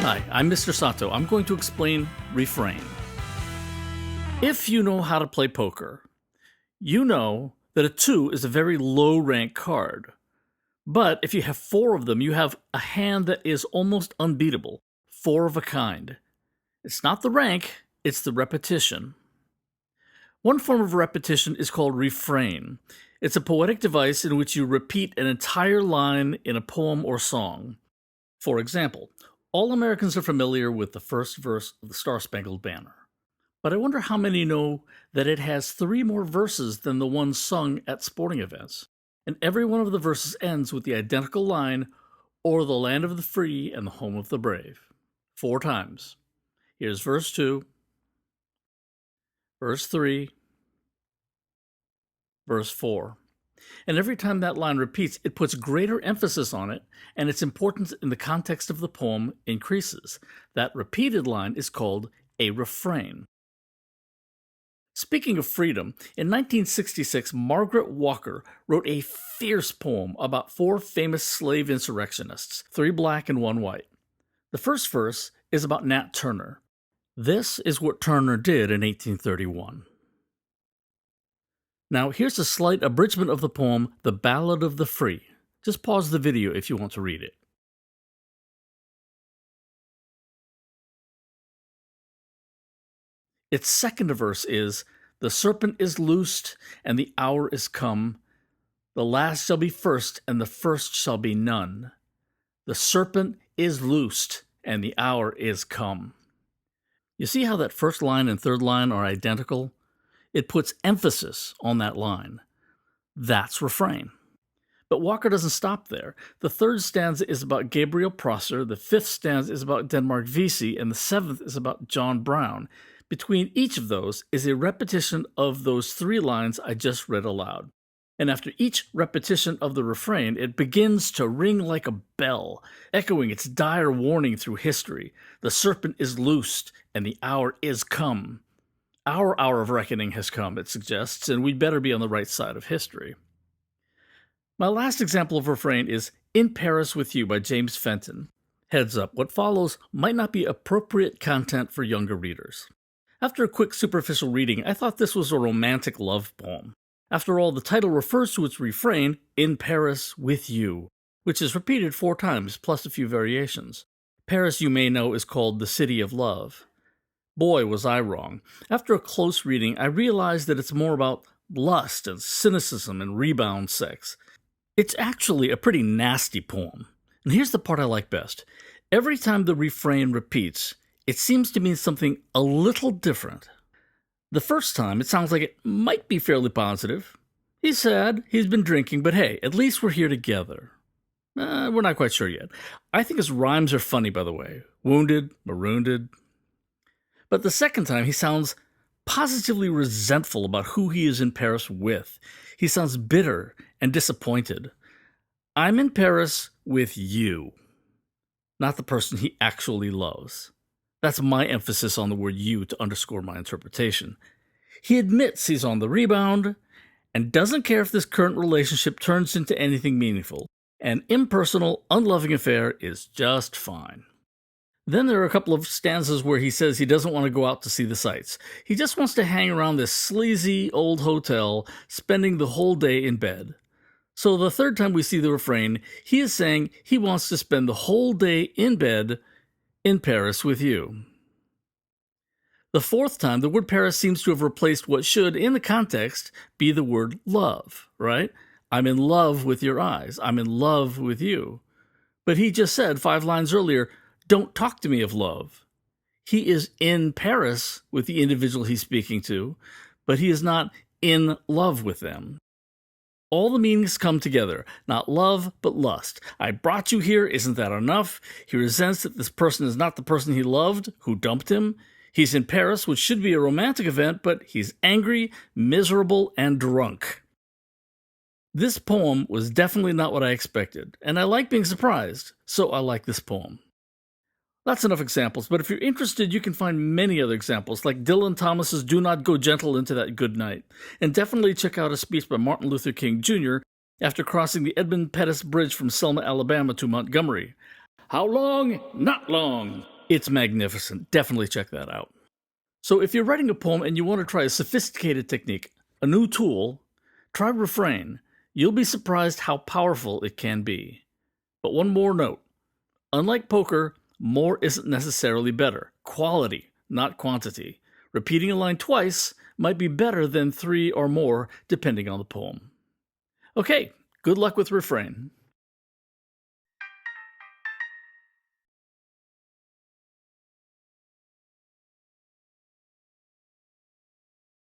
Hi, I'm Mr. Sato. I'm going to explain refrain. If you know how to play poker, you know that a 2 is a very low rank card. But if you have 4 of them, you have a hand that is almost unbeatable. 4 of a kind. It's not the rank, it's the repetition. One form of repetition is called refrain. It's a poetic device in which you repeat an entire line in a poem or song. For example, all Americans are familiar with the first verse of the Star-Spangled Banner. But I wonder how many know that it has 3 more verses than the ones sung at sporting events. And every one of the verses ends with the identical line, "O'er the land of the free and the home of the brave." 4 times. Here's verse 2, verse 3, verse 4. And every time that line repeats, it puts greater emphasis on it, and its importance in the context of the poem increases. That repeated line is called a refrain. Speaking of freedom, in 1966, Margaret Walker wrote a fierce poem about 4 famous slave insurrectionists, 3 black and 1 white. The first verse is about Nat Turner. This is what Turner did in 1831. Now, here's a slight abridgment of the poem, The Ballad of the Free. Just pause the video if you want to read it. Its second verse is, "The serpent is loosed, and the hour is come. The last shall be first, and the first shall be none. The serpent is loosed, and the hour is come." You see how that first line and third line are identical? It puts emphasis on that line. That's refrain. But Walker doesn't stop there. The third stanza is about Gabriel Prosser, the fifth stanza is about Denmark Vesey, and the seventh is about John Brown. Between each of those is a repetition of those 3 lines I just read aloud. And after each repetition of the refrain, it begins to ring like a bell, echoing its dire warning through history. The serpent is loosed, and the hour is come. Our hour of reckoning has come, it suggests, and we'd better be on the right side of history. My last example of refrain is In Paris with You by James Fenton. Heads up, what follows might not be appropriate content for younger readers. After a quick superficial reading, I thought this was a romantic love poem. After all, the title refers to its refrain, In Paris with You, which is repeated 4 times, plus a few variations. Paris, you may know, is called the City of Love. Boy, was I wrong. After a close reading, I realized that it's more about lust and cynicism and rebound sex. It's actually a pretty nasty poem. And here's the part I like best. Every time the refrain repeats, it seems to mean something a little different. The first time, it sounds like it might be fairly positive. He's sad, he's been drinking, but hey, at least we're here together. We're not quite sure yet. I think his rhymes are funny, by the way. Wounded, maroonded. But the second time, he sounds positively resentful about who he is in Paris with. He sounds bitter and disappointed. I'm in Paris with you, not the person he actually loves. That's my emphasis on the word you to underscore my interpretation. He admits he's on the rebound and doesn't care if this current relationship turns into anything meaningful. An impersonal, unloving affair is just fine. Then there are a couple of stanzas where he says he doesn't want to go out to see the sights. He just wants to hang around this sleazy old hotel, spending the whole day in bed. So the third time we see the refrain, he is saying he wants to spend the whole day in bed in Paris with you. The fourth time, the word Paris seems to have replaced what should, in the context, be the word love, right? I'm in love with your eyes. I'm in love with you. But he just said 5 lines earlier, don't talk to me of love. He is in Paris with the individual he's speaking to, but he is not in love with them. All the meanings come together, not love, but lust. I brought you here, isn't that enough? He resents that this person is not the person he loved, who dumped him. He's in Paris, which should be a romantic event, but he's angry, miserable, and drunk. This poem was definitely not what I expected, and I like being surprised, so I like this poem. That's enough examples, but if you're interested, you can find many other examples, like Dylan Thomas's Do Not Go Gentle Into That Good Night, and definitely check out a speech by Martin Luther King Jr. after crossing the Edmund Pettus Bridge from Selma, Alabama to Montgomery. How long? Not long. It's magnificent. Definitely check that out. So if you're writing a poem and you want to try a sophisticated technique, a new tool, try refrain. You'll be surprised how powerful it can be. But one more note. Unlike poker, more isn't necessarily better. Quality, not quantity. Repeating a line twice might be better than 3 or more, depending on the poem. Okay, good luck with refrain.